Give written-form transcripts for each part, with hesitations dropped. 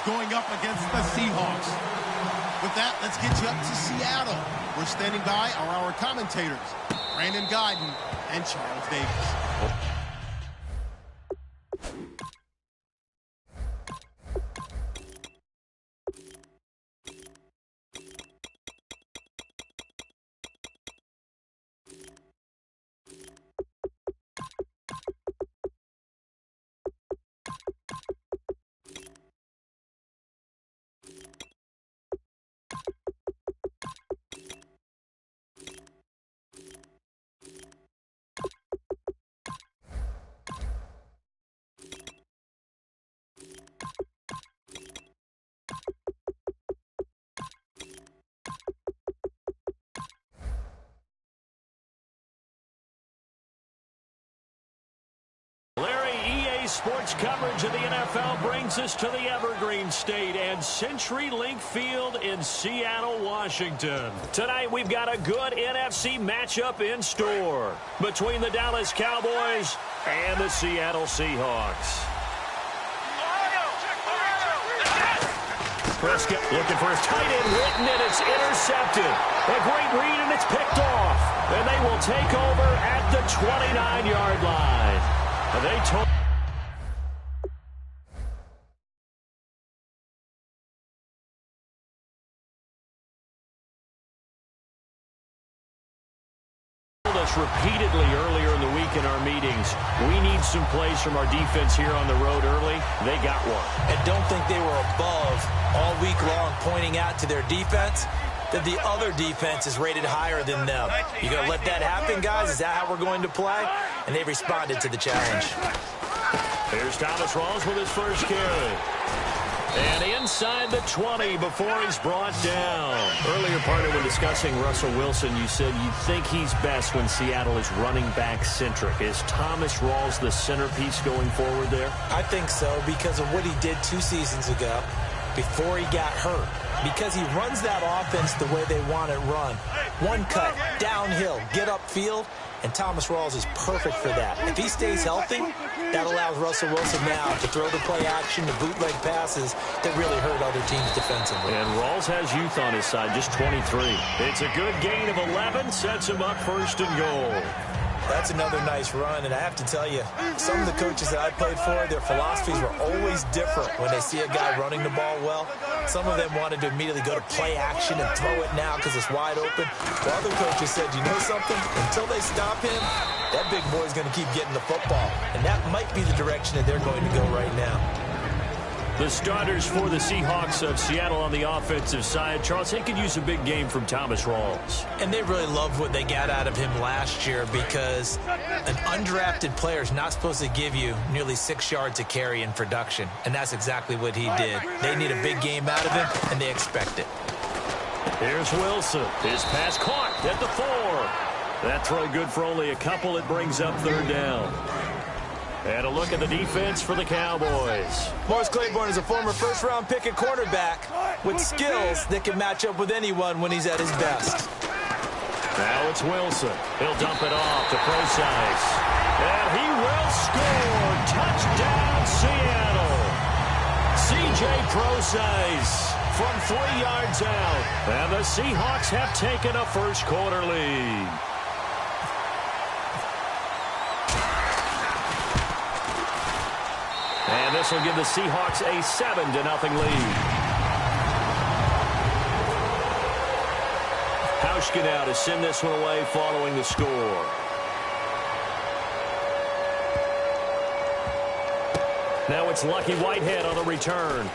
going up against the Seahawks. With that, let's get you up to Seattle. We're standing by are our commentators, Brandon Guyton and Charles Davis. Sports coverage of the NFL brings us to the Evergreen State and CenturyLink Field in Seattle, Washington. Tonight we've got a good NFC matchup in store between the Dallas Cowboys and the Seattle Seahawks. Prescott looking for his tight end written, and it's intercepted. A great read, and it's picked off. And they will take over at the 29-yard line. They told us repeatedly earlier in the week in our meetings, we need some plays from our defense here on the road early. They got one. And don't think they were above all week long pointing out to their defense that the other defense is rated higher than them. You gonna let that happen, guys? Is that how we're going to play? And they responded to the challenge. Here's Thomas Rawls with his first carry. And inside the 20 before he's brought down. Earlier, partner, when discussing Russell Wilson, you said you think he's best when Seattle is running back centric. Is Thomas Rawls the centerpiece going forward there? I think so, because of what he did 2 seasons ago before he got hurt. Because he runs that offense the way they want it run. One cut, downhill, get upfield, and Thomas Rawls is perfect for that. If he stays healthy, that allows Russell Wilson now to throw the play action, the bootleg passes that really hurt other teams defensively. And Rawls has youth on his side, just 23. It's a good gain of 11, sets him up first and goal. That's another nice run, and I have to tell you, some of the coaches that I played for, their philosophies were always different when they see a guy running the ball well. Some of them wanted to immediately go to play action and throw it now because it's wide open. While other coaches said, you know something? Until they stop him, that big boy's going to keep getting the football. And that might be the direction that they're going to go right now. The starters for the Seahawks of Seattle on the offensive side. Charles, they could use a big game from Thomas Rawls. And they really loved what they got out of him last year because an undrafted player is not supposed to give you nearly 6 yards a carry in production. And that's exactly what he did. They need a big game out of him, and they expect it. Here's Wilson. His pass caught at the 4. That throw good for only a couple. It brings up third down. And a look at the defense for the Cowboys. Morris Claiborne is a former first-round pick at quarterback with skills that can match up with anyone when he's at his best. Now it's Wilson. He'll dump it off to Procise. And he will score. Touchdown, Seattle. C.J. Procise from 3 yards out. And the Seahawks have taken a first-quarter lead. And this will give the Seahawks a 7-0 lead. Hauschka now to send this one away following the score. Now it's Lucky Whitehead on the return.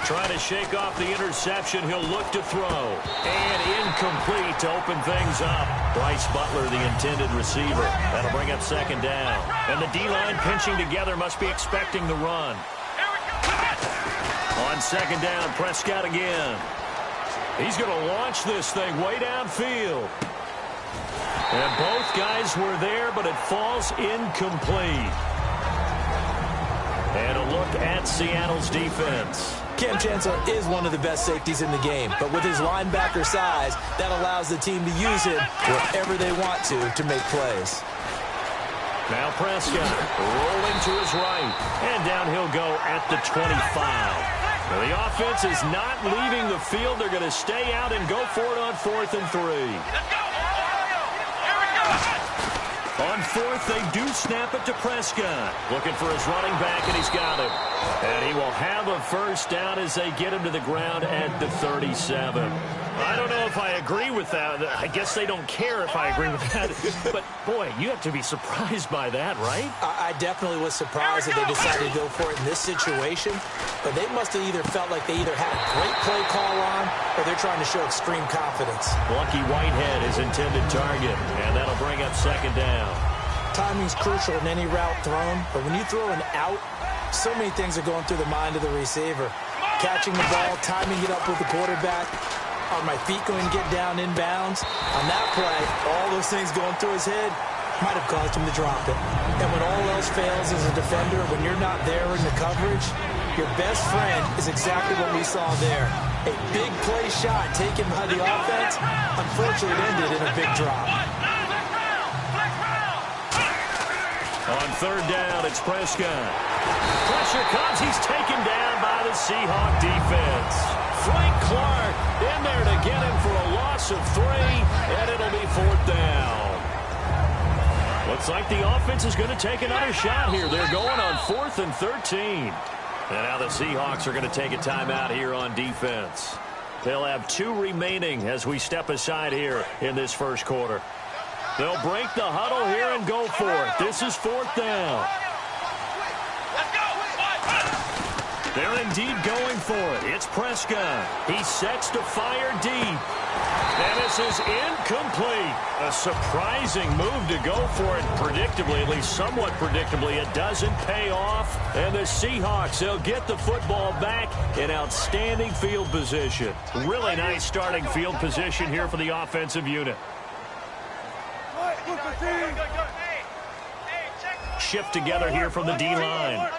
Trying to shake off the interception. He'll look to throw. And incomplete to open things up. Bryce Butler, the intended receiver. That'll bring up second down. And the D-line pinching together, must be expecting the run. On second down, Prescott again. He's going to launch this thing way downfield. And both guys were there, but it falls incomplete. And a look at Seattle's defense. Cam Chancellor is one of the best safeties in the game, but with his linebacker size, that allows the team to use him wherever they want to make plays. Now Prescott rolling to his right, and down he'll go at the 25. Now the offense is not leaving the field. They're going to stay out and go for it on 4th and 3. On 4th, they do snap it to Prescott. Looking for his running back, and he's got him. And he will have a first down as they get him to the ground at the 37. I don't know if I agree with that. I guess they don't care if I agree with that. But, boy, you have to be surprised by that, right? I definitely was surprised that they decided to go for it in this situation. But they must have either felt like they either had a great play call on or they're trying to show extreme confidence. Lucky Whitehead is intended target, and that'll bring up 2nd down. Timing's crucial in any route thrown, but when you throw an out, so many things are going through the mind of the receiver. Catching the ball, timing it up with the quarterback. Are my feet going to get down inbounds? On that play, all those things going through his head might have caused him to drop it. And when all else fails as a defender, when you're not there in the coverage, your best friend is exactly what we saw there. A big play shot taken by the offense. Unfortunately, it ended in a big drop. On 3rd down, it's Prescott. Pressure comes. He's taken down by the Seahawk defense. Frank Clark in there to get him for a loss of 3, and it'll be 4th down. Looks like the offense is going to take another shot here. They're going on 4th and 13. And now the Seahawks are going to take a timeout here on defense. They'll have 2 remaining as we step aside here in this first quarter. They'll break the huddle here and go for it. This is 4th down. They're indeed going for it. It's Prescott. He sets to fire deep. And this is incomplete. A surprising move to go for it predictably, at least somewhat predictably. It doesn't pay off. And the Seahawks, they'll get the football back in outstanding field position. Really nice starting field position here for the offensive unit. Shift together here from the D-line.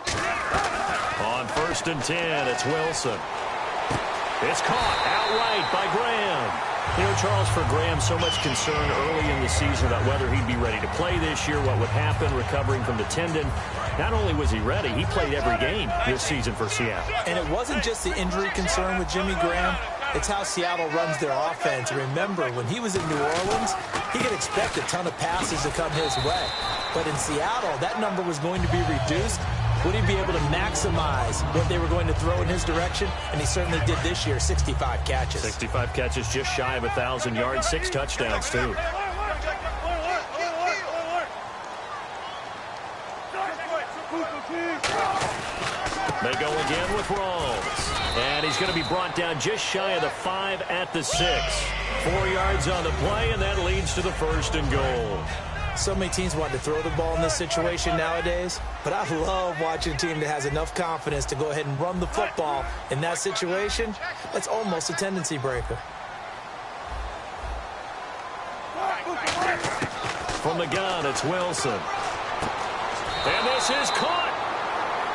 On 1st and 10, it's Wilson. It's caught outright by Graham. You know, Charles, for Graham, so much concern early in the season about whether he'd be ready to play this year, what would happen recovering from the tendon. Not only was he ready, he played every game this season for Seattle. And it wasn't just the injury concern with Jimmy Graham. It's how Seattle runs their offense. Remember, when he was in New Orleans, he could expect a ton of passes to come his way. But in Seattle, that number was going to be reduced. Would he be able to maximize what they were going to throw in his direction? And he certainly did this year, 65 catches. 65 catches, just shy of 1,000 yards, 6 touchdowns, too. They go again with Rawls. And he's going to be brought down just shy of the 5 at the 6. 4 yards on the play, and that leads to the 1st and goal. So many teams want to throw the ball in this situation nowadays, but I love watching a team that has enough confidence to go ahead and run the football in that situation. That's almost a tendency breaker. From the gun, it's Wilson. And this is caught.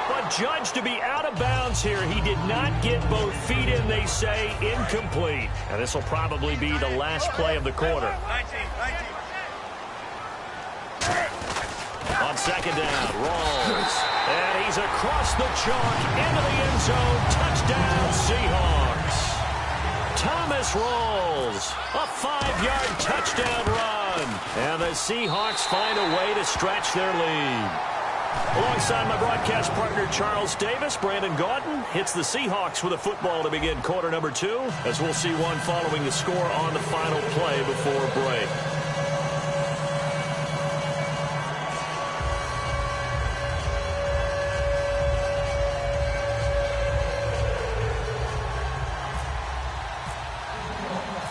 But judged to be out of bounds here. He did not get both feet in, they say, incomplete. And this will probably be the last play of the quarter. On 2nd down, Rawls. And he's across the chalk into the end zone. Touchdown, Seahawks. Thomas Rawls, a 5-yard touchdown run. And the Seahawks find a way to stretch their lead. Alongside my broadcast partner, Charles Davis, Brandon Gaudin hits the Seahawks with a football to begin quarter number 2, as we'll see one following the score on the final play before break.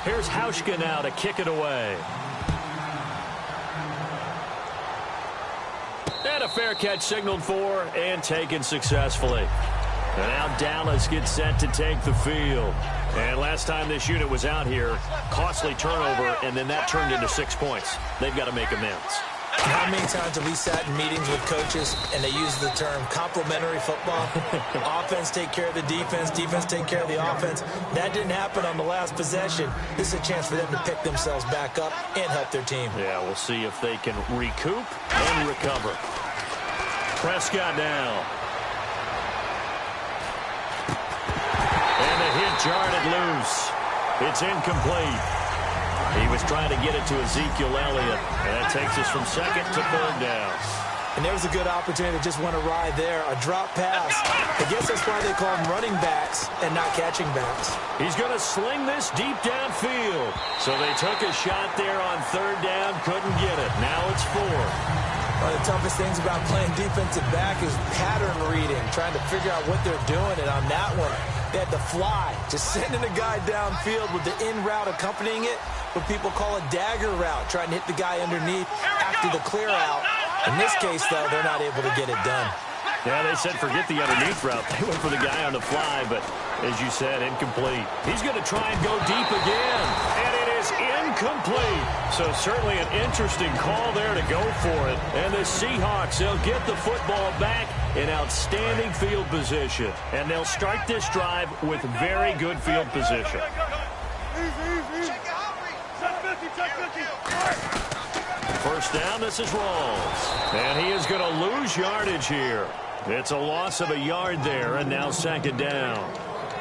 Here's Hauschka now to kick it away. And a fair catch signaled for and taken successfully. And now Dallas gets set to take the field. And last time this unit was out here, costly turnover, and then that turned into 6 points. They've got to make amends. How many times have we sat in meetings with coaches and they use the term complementary football? Offense take care of the defense, defense take care of the offense. That didn't happen on the last possession. This is a chance for them to pick themselves back up and help their team. Yeah, we'll see if they can recoup and recover. Prescott now. And the hit jarred it loose. It's incomplete. He was trying to get it to Ezekiel Elliott, and that takes us from second to third down. And there was a good opportunity to just went awry there, a drop pass. I guess that's why they call them running backs and not catching backs. He's going to sling this deep downfield. So they took a shot there on third down, couldn't get it. Now it's fourth. One of the toughest things about playing defensive back is pattern reading, trying to figure out what they're doing. And on that one, they had to fly, just sending a guy downfield with the in route accompanying it, what people call a dagger route, trying to hit the guy underneath after the clear out. In this case, though, they're not able to get it done. Yeah, they said forget the underneath route. They went for the guy on the fly, but as you said, incomplete. He's going to try and go deep again, and it is incomplete. So certainly an interesting call there to go for it. And the Seahawks, they'll get the football back in outstanding field position. And they'll start this drive with very good field position. First down, this is Rawls. And he is going to lose yardage here. It's a loss of a yard there, and now second down.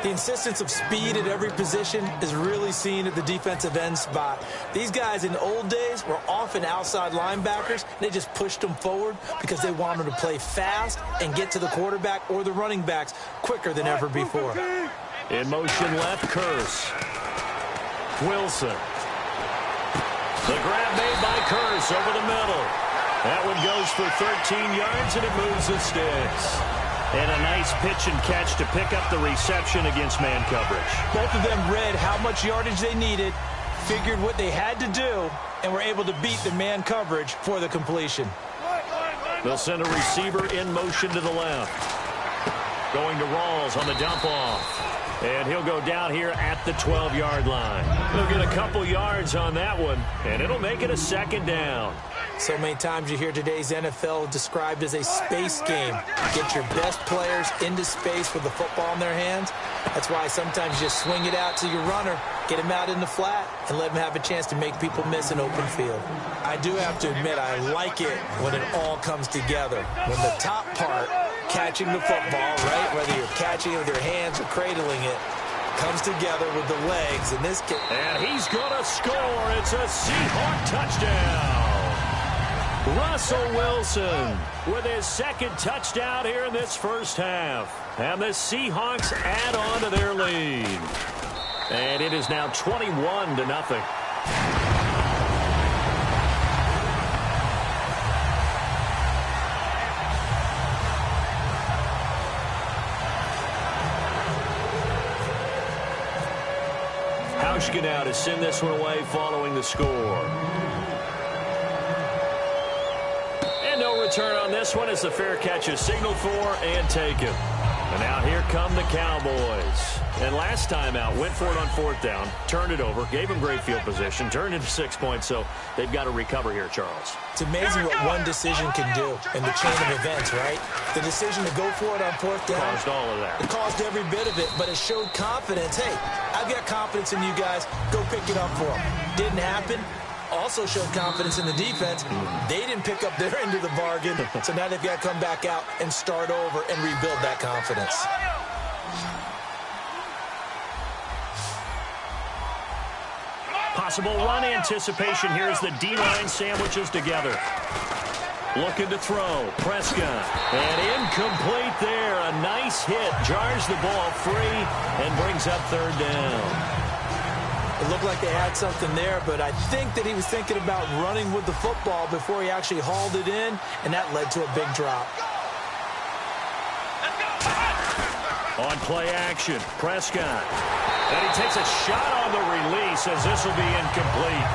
The insistence of speed at every position is really seen at the defensive end spot. These guys in the old days were often outside linebackers. They just pushed them forward because they wanted to play fast and get to the quarterback or the running backs quicker than ever before. In motion left, Curse. Wilson. The grab made by Curse over the middle. That one goes for 13 yards, and it moves the sticks. And a nice pitch and catch to pick up the reception against man coverage. Both of them read how much yardage they needed, figured what they had to do, and were able to beat the man coverage for the completion. They'll send a receiver in motion to the left. Going to Rawls on the dump off. And he'll go down here at the 12-yard line. He'll get a couple yards on that one, and it'll make it a second down. So many times you hear today's NFL described as a space game. Get your best players into space with the football in their hands. That's why sometimes you just swing it out to your runner, get him out in the flat, and let him have a chance to make people miss an open field. I do have to admit, I like it when it all comes together. When the top part, catching the football, right, whether you're catching it with your hands or cradling it, comes together with the legs in this case. And he's going to score. It's a Seahawk touchdown. Russell Wilson with his second touchdown here in this first half. And the Seahawks add on to their lead. And it is now 21-0. Hauschka now to send this one away following the score. And no return on this one as the fair catch is signaled for and taken. And now here come the Cowboys. And last time out, went for it on fourth down, turned it over, gave them great field position, turned into 6 points, so they've got to recover here, Charles. It's amazing what one decision can do in the chain of events, right? The decision to go for it on fourth down. Caused all of that. It caused every bit of it, but it showed confidence. Hey, I've got confidence in you guys. Go pick it up for them. Didn't happen. Also showed confidence in the defense. They didn't pick up their end of the bargain, so now they've got to come back out and start over and rebuild that confidence. Possible run anticipation here as the D-line sandwiches together. Looking to throw. Prescott. And incomplete there. A nice hit. Jars the ball free and brings up third down. It looked like they had something there, but I think that he was thinking about running with the football before he actually hauled it in, and that led to a big drop. On play action, Prescott. And he takes a shot on the release as this will be incomplete.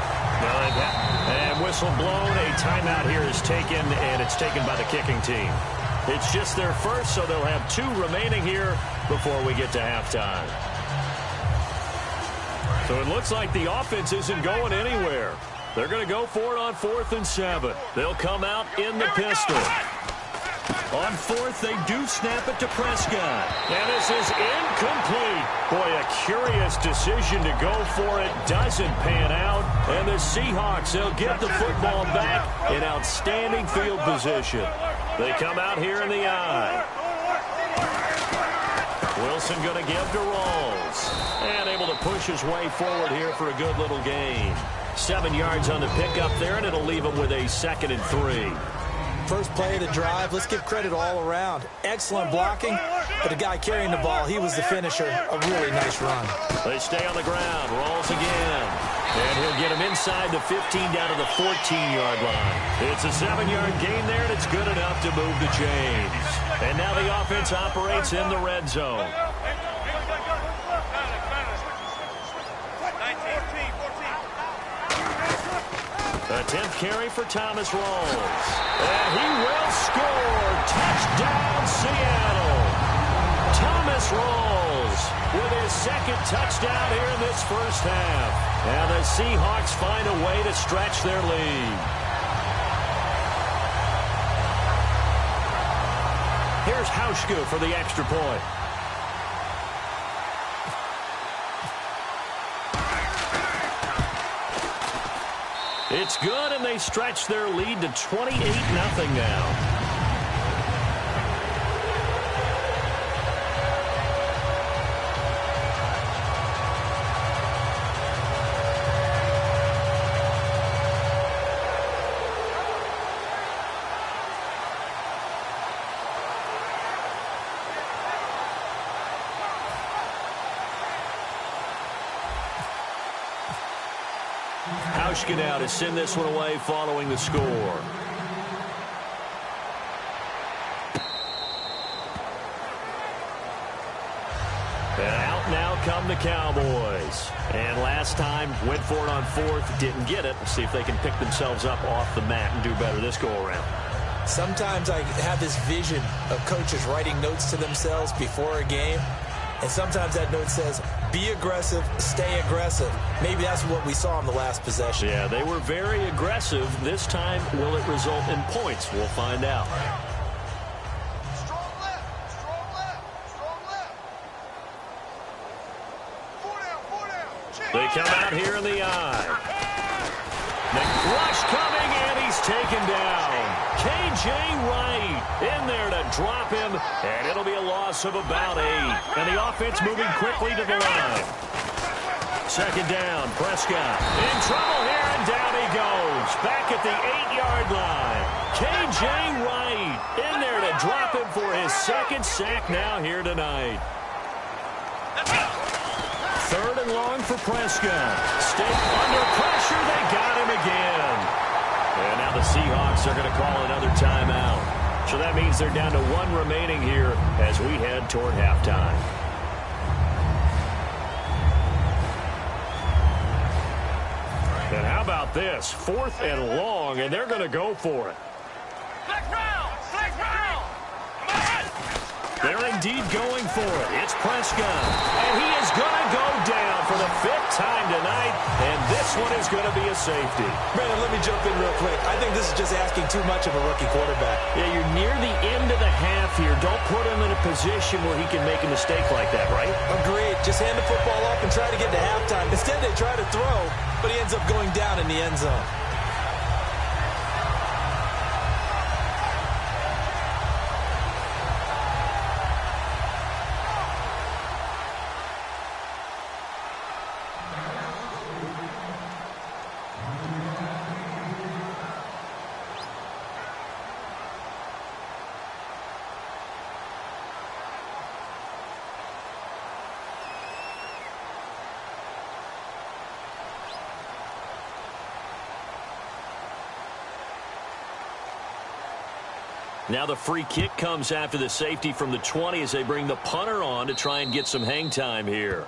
And whistle blown. A timeout here is taken, and it's taken by the kicking team. It's just their first, so they'll have 2 remaining here before we get to halftime. So it looks like the offense isn't going anywhere. They're going to go for it on 4th and 7. They'll come out in the pistol. On 4th, they do snap it to Prescott. And this is incomplete. Boy, a curious decision to go for it. Doesn't pan out. And the Seahawks, they'll get the football back in outstanding field position. They come out here in the I. Wilson going to give to Rawls. And able to push his way forward here for a good little gain. 7 yards on the pickup there, and it'll leave him with a 2nd and 3. First play of the drive, let's give credit all around. Excellent blocking, but the guy carrying the ball, he was the finisher. A really nice run. They stay on the ground. Rawls again. And he'll get him inside the 15 down to the 14-yard line. It's a 7-yard gain there, and it's good enough to move the chains. And now the offense operates in the red zone. A 10th carry for Thomas Rawls. And he will score. Touchdown, Seattle. Thomas Rawls with his 2nd touchdown here in this first half. And the Seahawks find a way to stretch their lead. Here's Hauschka for the extra point. It's good, and they stretch their lead to 28-0 now. Hauschka now to send this one away following the score. And out now come the Cowboys. And last time went for it on 4th, didn't get it. Let's see if they can pick themselves up off the mat and do better this go-around. Sometimes I have this vision of coaches writing notes to themselves before a game. And sometimes that note says, be aggressive, stay aggressive. Maybe that's what we saw in the last possession. Yeah, they were very aggressive. This time, will it result in points? We'll find out. Strong left, strong left, strong left. 4 down. They come out here in the I. McRush coming, and he's taken down. K.J. Wright in there to drop him, and it'll be a loss of about 8. And the offense moving quickly to the line. 2nd down, Prescott in trouble here, and down he goes. Back at the 8-yard line. K.J. Wright in there to drop him for his 2nd sack now here tonight. 3rd and long for Prescott. State under pressure. They got him again. And now the Seahawks are going to call another timeout. So that means they're down to 1 remaining here as we head toward halftime. And how about this? 4th and long, and they're going to go for it. They're indeed going for it. It's Prescott. And he is going to go down for the 5th time tonight. And this one is going to be a safety. Brandon, let me jump in real quick. I think this is just asking too much of a rookie quarterback. Yeah, you're near the end of the half here. Don't put him in a position where he can make a mistake like that, right? Agreed. Just hand the football up and try to get to halftime. Instead, they try to throw, but he ends up going down in the end zone. Now the free kick comes after the safety from the 20 as they bring the punter on to try and get some hang time here.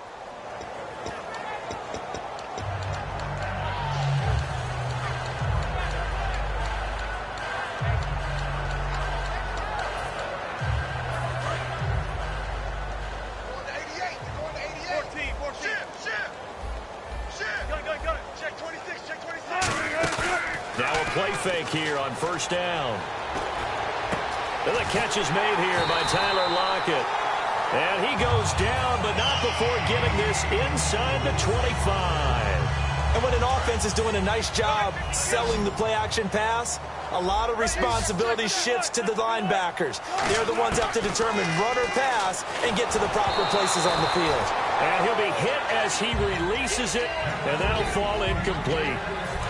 Check 26, check 26. play fake here on first down. And the catch is made here by Tyler Lockett. And he goes down, but not before getting this inside the 25. And when an offense is doing a nice job selling the play-action pass, a lot of responsibility shifts to the linebackers. They're the ones that have to determine run or pass and get to the proper places on the field. And he'll be hit as he releases it, and that'll fall incomplete.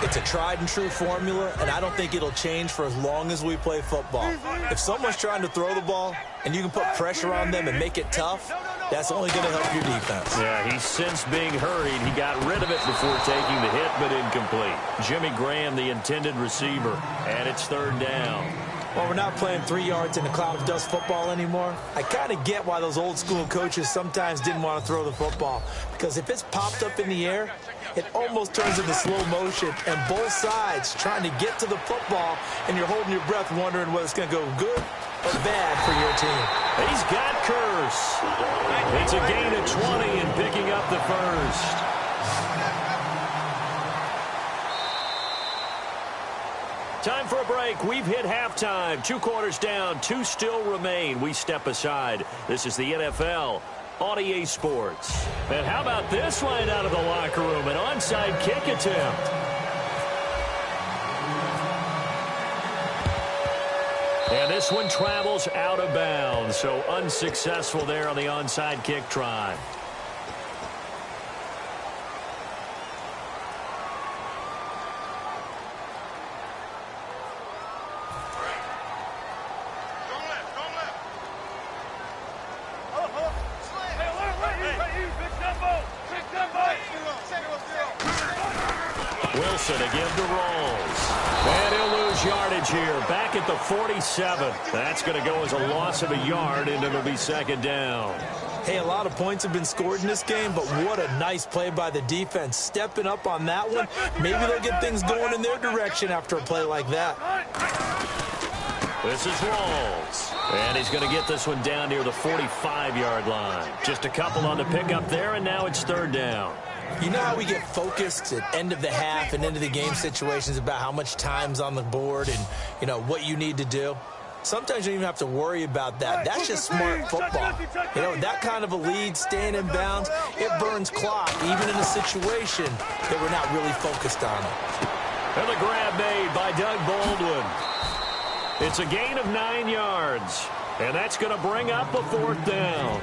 It's a tried-and-true formula, and I don't think it'll change for as long as we play football. If someone's trying to throw the ball and you can put pressure on them and make it tough, that's only going to help your defense. Yeah, he's since being hurried. He got rid of it before taking the hit, but incomplete. Jimmy Graham, the intended receiver, and it's third down. Well, we're not playing 3 yards in a cloud of dust football anymore. I kind of get why those old-school coaches sometimes didn't want to throw the football, because if it's popped up in the air, it almost turns into slow motion, and both sides trying to get to the football, and you're holding your breath wondering whether it's going to go good or bad for your team. He's got Curse. It's a gain of 20 and picking up the first. Time for a break. We've hit halftime. 2 quarters down. 2 still remain. We step aside. This is the NFL on EA Sports. And how about this line out of the locker room? An onside kick attempt. And this one travels out of bounds, so unsuccessful there on the onside kick try. Wilson again to Rolls. And he'll lose yardage here. Back at the 47. That's going to go as a loss of a yard, and it'll be second down. Hey, a lot of points have been scored in this game, but what a nice play by the defense. Stepping up on that one. Maybe they'll get things going in their direction after a play like that. This is Rolls. And he's going to get this one down near the 45-yard line. Just a couple on the pickup there, and now it's third down. You know how we get focused at end of the half and into the game situations about how much time's on the board and, you know, what you need to do? Sometimes you don't even have to worry about that. That's just smart football. You know, that kind of a lead, staying in bounds, it burns clock, even in a situation that we're not really focused on it. And the grab made by Doug Baldwin. It's a gain of 9 yards, and that's going to bring up a fourth down.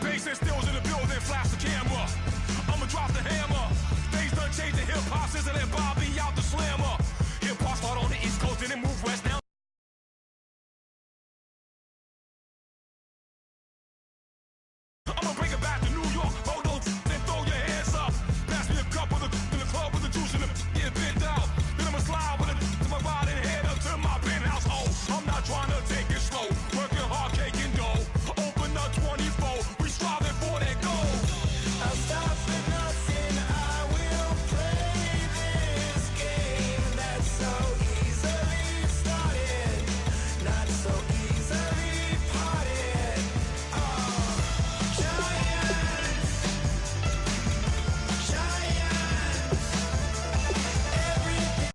Bass and stills in the building, flash the camera. I'ma drop the hammer. Things done changed, the hip-hop sizzling Bobby out the slammer. Hip-hop start on the East Coast and it move west now. I'ma bring it back to New York. Hold on and throw your hands up. Pass me a cup of the in the club with the juice and the get bent out. Then I'ma slide with it to my ride and head up to my penthouse. Oh, I'm not trying to take it slow. Working hard, cake and dough. Open up 24. We striving for that goal. I'll stop for nothing. I will play this game that's so easily started, not so easily parted. Giants, everything.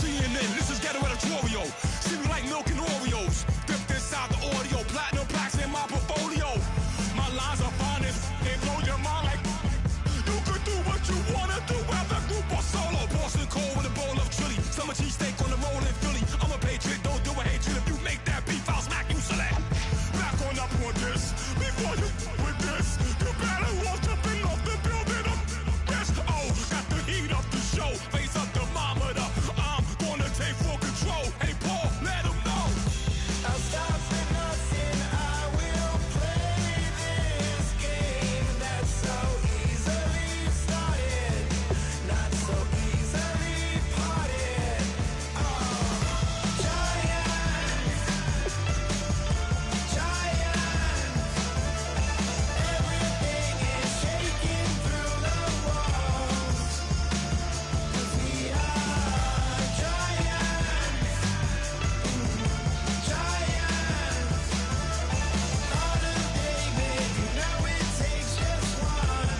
CNN, this is ghetto editorial. See me like milk and Oreos. Dipped inside the audio. Platinum plaques in my portfolio. My lines are finest. They blow your mind like you could do what you wanna do, whether group or solo. Boston cold with a bowl of chili. Summer cheesesteak on the roll in Philly. I'm a patriot, don't do a hatred. If you make that beef, I'll smack you silly. Back on up on this. Before you with this, you better walk jumping off the building up this. Oh, got the heat up the show. Face up thermometer. I'm gonna take full control. Hey Paul, let him know. I'll stop for nothing. I will play this game that's so easily started, not so easily parted. Giants, everything is shaking through the walls. 'Cause we are giants, Heart of David, you know it takes just one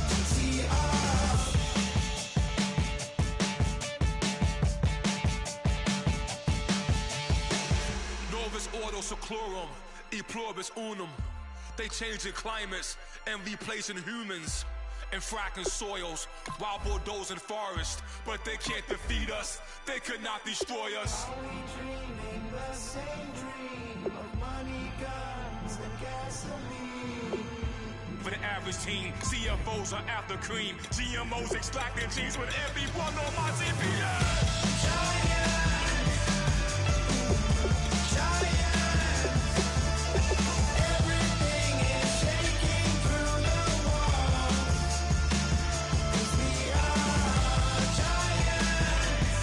to tee off. Novus ordo seclorum, e pluribus unum. They changing climates and replacing humans and fracking soils, wild bulldozing forests, but they can't defeat us. They could not destroy us. Are we dreaming the same dream of money, guns, and gasoline? For the average team, CFOs are after cream. GMOs extracting genes with everyone on my CPS. Everything is shaking through the walls. 'Cause we are giants.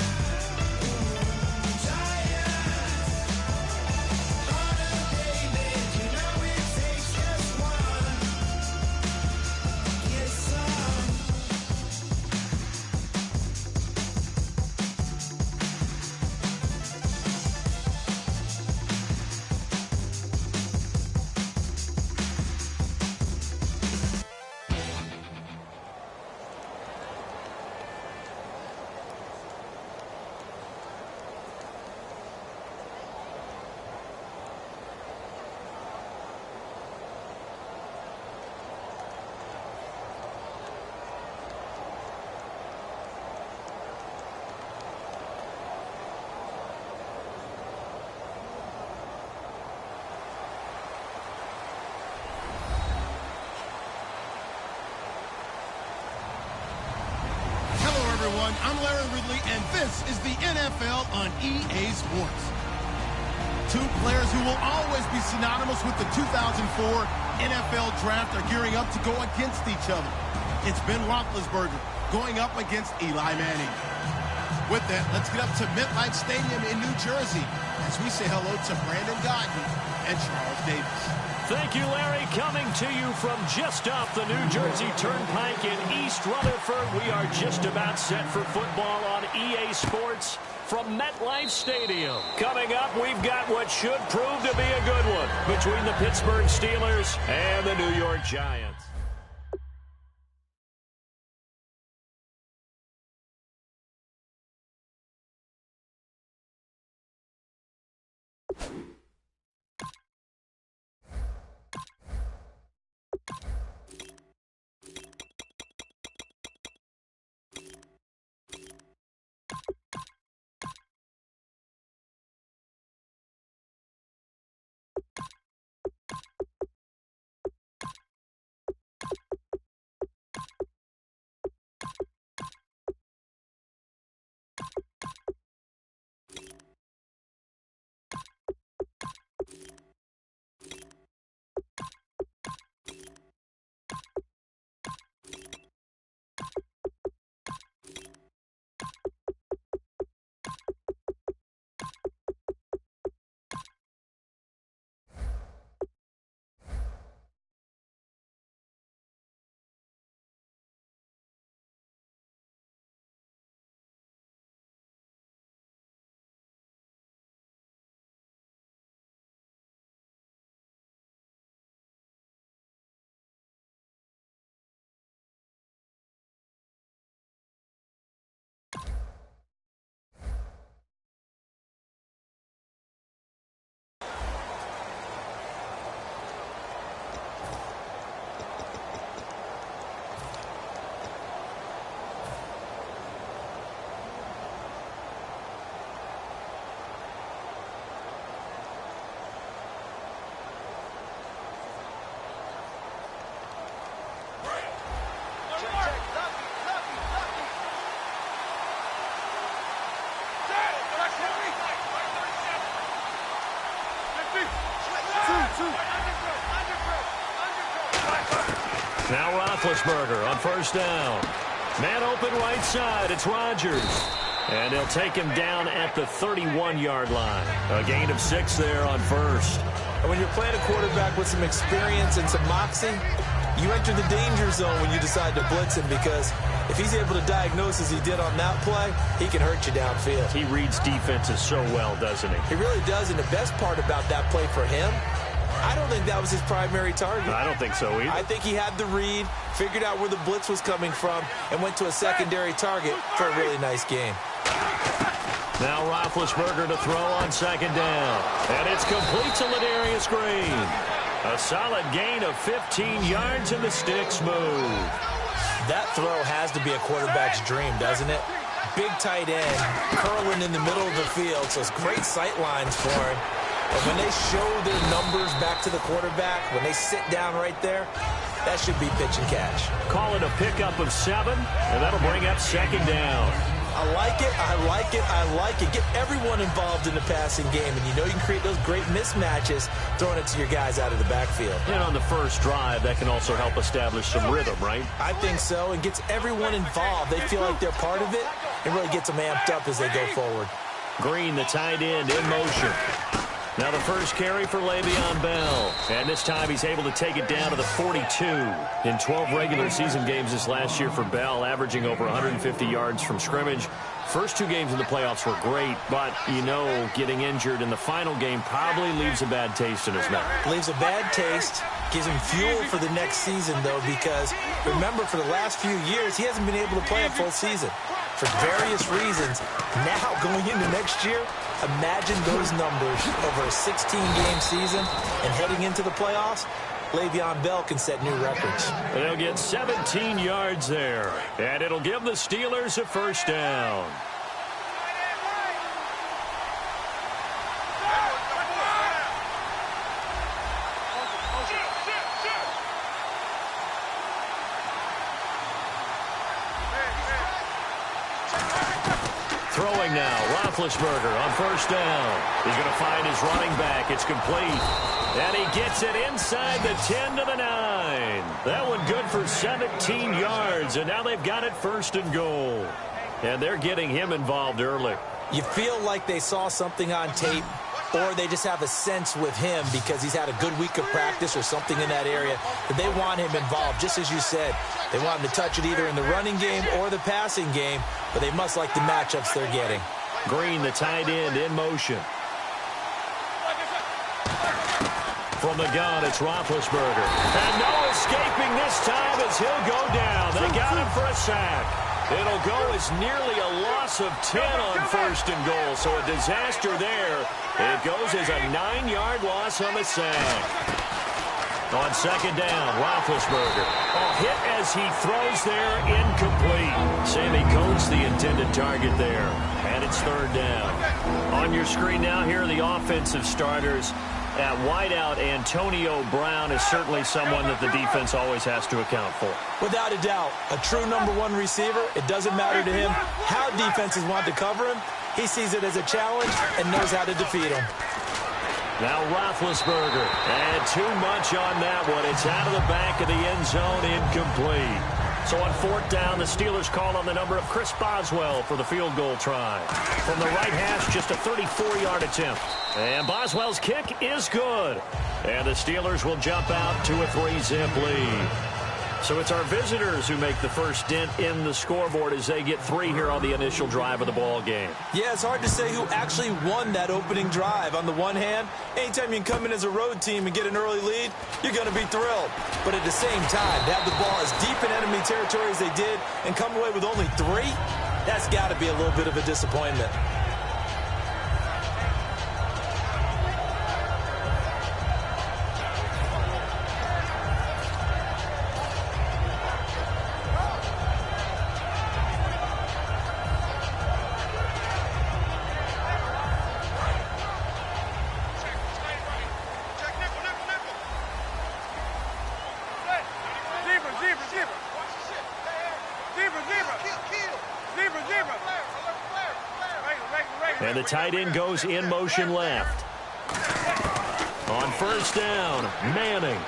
Heart of David, you know it takes just one. Yes, son. everyone. I'm Larry Ridley, and this is the NFL on EA Sports. Two players who will always be synonymous with the 2004 NFL Draft are gearing up to go against each other. It's Ben Roethlisberger going up against Eli Manning. With that, let's get up to MetLife Stadium in New Jersey as we say hello to Brandon Gaudin and Charles Davis. Thank you, Larry. Coming to you from just off the New Jersey Turnpike in East Rutherford. We are just about set for football on EA Sports from MetLife Stadium. Coming up, we've got what should prove to be a good one between the Pittsburgh Steelers and the New York Giants. Now Roethlisberger on first down. Man open right side. It's Rodgers. And they'll take him down at the 31-yard line. A gain of 6 there on first. And when you're playing a quarterback with some experience and some moxie, you enter the danger zone when you decide to blitz him, because if he's able to diagnose as he did on that play, he can hurt you downfield. He reads defenses so well, doesn't he? He really does, and the best part about that play for him, I don't think that was his primary target. I don't think so either. I think he had the read, figured out where the blitz was coming from, and went to a secondary target for a really nice game. Now Roethlisberger to throw on second down. And it's complete to Ladarius Green. A solid gain of 15 yards, and the sticks move. That throw has to be a quarterback's dream, doesn't it? Big tight end, curling in the middle of the field, so it's great sight lines for him. And when they show their numbers back to the quarterback, when they sit down right there, that should be pitch and catch. Call it a pickup of 7, and that'll bring up second down. I like it, I like it, I like it. Get everyone involved in the passing game, and you know you can create those great mismatches throwing it to your guys out of the backfield. And on the first drive, that can also help establish some rhythm, right? I think so, and gets everyone involved. They feel like they're part of it, and really gets them amped up as they go forward. Green, the tight end, in motion. Now the first carry for Le'Veon Bell. And this time he's able to take it down to the 42. In 12 regular season games this last year for Bell, averaging over 150 yards from scrimmage. First 2 games in the playoffs were great, but, you know, getting injured in the final game probably leaves a bad taste in his mouth. Leaves a bad taste, gives him fuel for the next season, though, because, remember, for the last few years, he hasn't been able to play a full season for various reasons. Now, going into next year, imagine those numbers over a 16-game season and heading into the playoffs. Le'Veon Bell can set new records. They'll get 17 yards there, and it'll give the Steelers a first down. Throwing now, Roethlisberger on first down. He's going to find his running back. It's complete. And he gets it inside the 10 to the 9. That one good for 17 yards, and now they've got it first and goal. And they're getting him involved early. You feel like they saw something on tape, or they just have a sense with him because he's had a good week of practice or something in that area that they want him involved. Just as you said, they want him to touch it either in the running game or the passing game, but they must like the matchups they're getting. Green, the tight end, in motion. From the gun, it's Roethlisberger. And no escaping this time as he'll go down. They got him for a sack. It'll go as nearly a loss of 10 on first and goal, so a disaster there. It goes as a 9-yard loss on the sack. On second down, Roethlisberger. A hit as he throws there, incomplete. Sammy Coates, the intended target there. And it's third down. On your screen now, here are the offensive starters. At wideout, Antonio Brown is certainly someone that the defense always has to account for. Without a doubt, a true #1 receiver. It doesn't matter to him how defenses want to cover him. He sees it as a challenge and knows how to defeat him. Now Roethlisberger, and too much on that one. It's out of the back of the end zone, incomplete. So on fourth down, the Steelers call on the number of Chris Boswell for the field goal try. From the right hash, just a 34-yard attempt. And Boswell's kick is good. And the Steelers will jump out to a 3-zip lead. So it's our visitors who make the first dent in the scoreboard as they get 3 here on the initial drive of the ball game. Yeah, it's hard to say who actually won that opening drive. On the one hand, anytime you can come in as a road team and get an early lead, you're going to be thrilled. But at the same time, to have the ball as deep in enemy territory as they did and come away with only 3, that's got to be a little bit of a disappointment. And the tight end goes in motion left. On first down, Manning.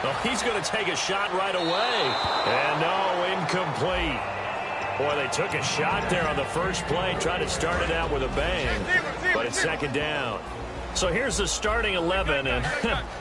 Oh, he's going to take a shot right away. And no, incomplete. Boy, they took a shot there on the first play, tried to start it out with a bang, but it's second down. So here's the starting 11, and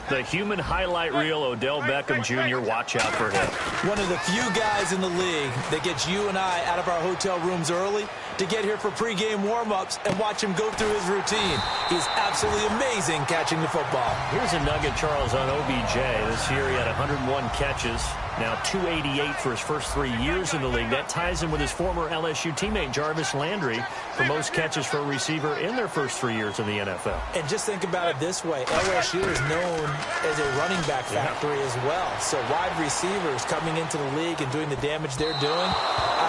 the human highlight reel, Odell Beckham Jr., watch out for him. One of the few guys in the league that gets you and I out of our hotel rooms early to get here for pregame warm-ups and watch him go through his routine. He's absolutely amazing catching the football. Here's a nugget, Charles, on OBJ. This year he had 101 catches, now 288 for his first 3 years in the league. That ties him with his former LSU teammate Jarvis Landry for most catches for a receiver in their first 3 years in the NFL. And just think about it this way. LSU is known as a running back factory as well. So wide receivers coming into the league and doing the damage they're doing,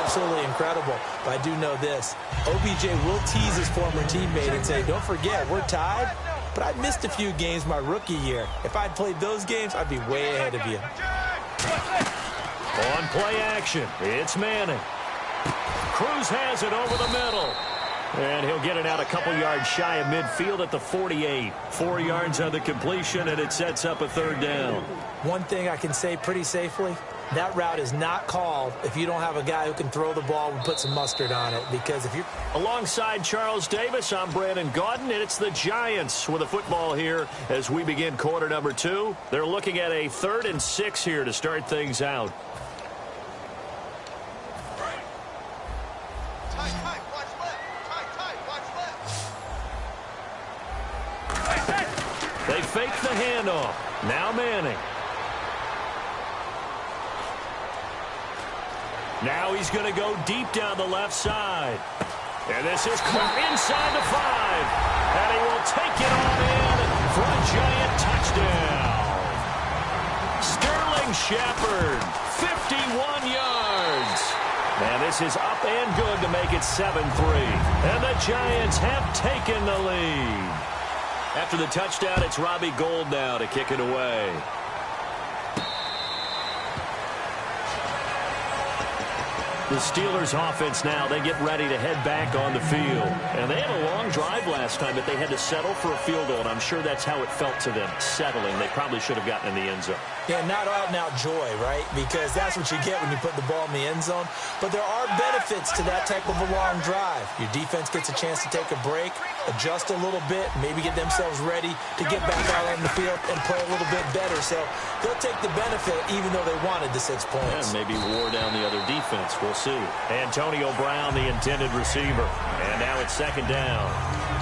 absolutely incredible. But I do know this. OBJ will tease his former teammate and say, don't forget, we're tied, but I missed a few games my rookie year. If I'd played those games, I'd be way ahead of you. On play action, it's Manning. Cruz has it over the middle. And he'll get it out a couple yards shy of midfield at the 48. 4 yards on the completion, and it sets up a third down. One thing I can say pretty safely, that route is not called if you don't have a guy who can throw the ball and put some mustard on it. Because if you're... Alongside Charles Davis, I'm Brandon Gaudin, and it's the Giants with the football here as we begin quarter number 2. They're looking at a 3rd and 6 here to start things out. They fake the handoff. Now Manning. Now he's going to go deep down the left side. And this is caught inside the 5. And he will take it on in for a Giant touchdown. Sterling Shepard, 51 yards. And this is up and good to make it 7-3. And the Giants have taken the lead. After the touchdown, it's Robbie Gould now to kick it away. The Steelers offense now, they get ready to head back on the field. And they had a long drive last time, but they had to settle for a field goal, and I'm sure that's how it felt to them, settling. They probably should have gotten in the end zone. Yeah, not out-and-out joy, right? Because that's what you get when you put the ball in the end zone. But there are benefits to that type of a long drive. Your defense gets a chance to take a break, adjust a little bit, maybe get themselves ready to get back out on the field and play a little bit better. So they'll take the benefit even though they wanted the 6 points. And maybe wore down the other defense. We'll see. Antonio Brown, the intended receiver. And now it's second down.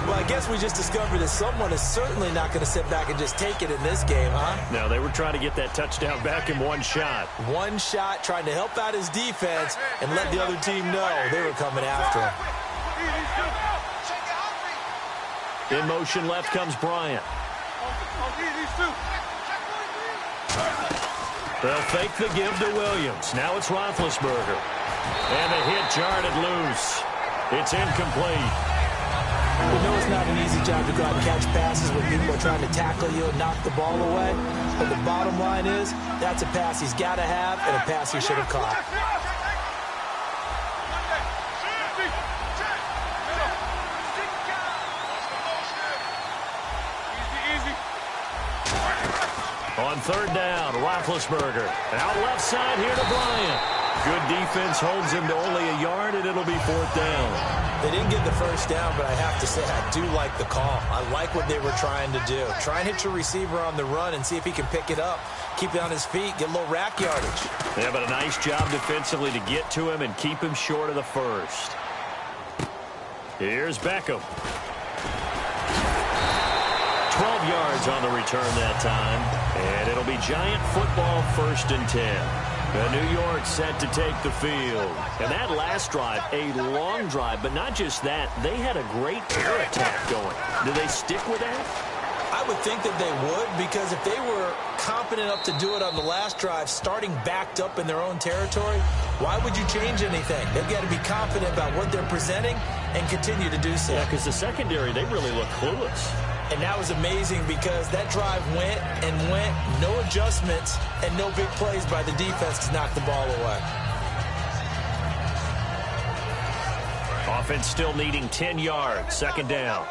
Well, I guess we just discovered that someone is certainly not going to sit back and just take it in this game, huh? No, they were trying to get that touchdown back in one shot. One shot, trying to help out his defense and let the other team know they were coming after him. In motion left comes Bryant. They'll fake the give to Williams. Now it's Roethlisberger. And the hit jarred loose. It's incomplete. We know it's not an easy job to go out and catch passes when people are trying to tackle you and knock the ball away. But the bottom line is, that's a pass he's got to have and a pass he should have caught. On third down, Roethlisberger. Out left side here to Bryant. Good defense holds him to only a yard, and it'll be fourth down. They didn't get the first down, but I have to say I do like the call. I like what they were trying to do. Try and hit your receiver on the run and see if he can pick it up. Keep it on his feet, get a little rack yardage. Yeah, but a nice job defensively to get to him and keep him short of the first. Here's Beckham. 12 yards on the return that time. And it'll be Giant football, 1st and 10. The New York set to take the field. And that last drive, a long drive, but not just that. They had a great air attack going. Do they stick with that? I would think that they would, because if they were competent enough to do it on the last drive, starting backed up in their own territory, why would you change anything? They've got to be confident about what they're presenting and continue to do so. Yeah, because the secondary, they really look clueless. And that was amazing because that drive went and went, no adjustments and no big plays by the defense to knock the ball away. Offense still needing 10 yards, second down.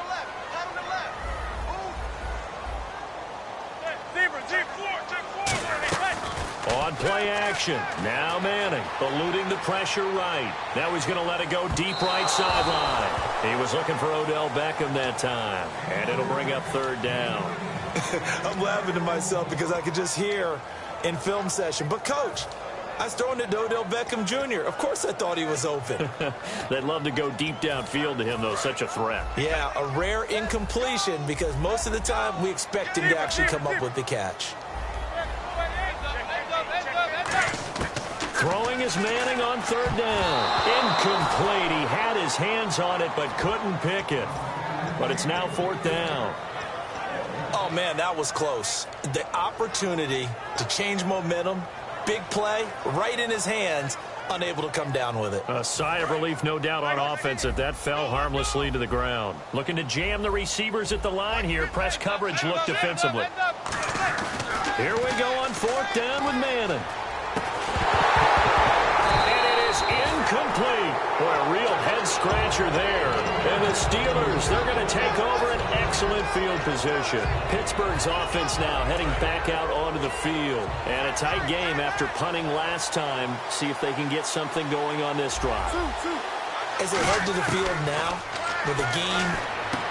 On play action, now Manning, eluding the pressure right. Now he's going to let it go deep right sideline. He was looking for Odell Beckham that time, and it'll bring up third down. I'm laughing to myself because I could just hear in film session, but coach, I was throwing it to Odell Beckham Jr. Of course I thought he was open. They'd love to go deep downfield to him, though, such a threat. Yeah, a rare incompletion because most of the time we expect him to actually come up with the catch. Throwing is Manning on third down. Incomplete. He had his hands on it but couldn't pick it. But it's now fourth down. Oh, man, that was close. The opportunity to change momentum, big play, right in his hands, unable to come down with it. A sigh of relief, no doubt, on offense if that fell harmlessly to the ground. Looking to jam the receivers at the line here. Press coverage look defensively. Here we go on fourth down with Manning. Incomplete. Boy, a real head-scratcher there. And the Steelers, they're going to take over an excellent field position. Pittsburgh's offense now heading back out onto the field. And a tight game after punting last time. See if they can get something going on this drive. As they head to the field now, with the game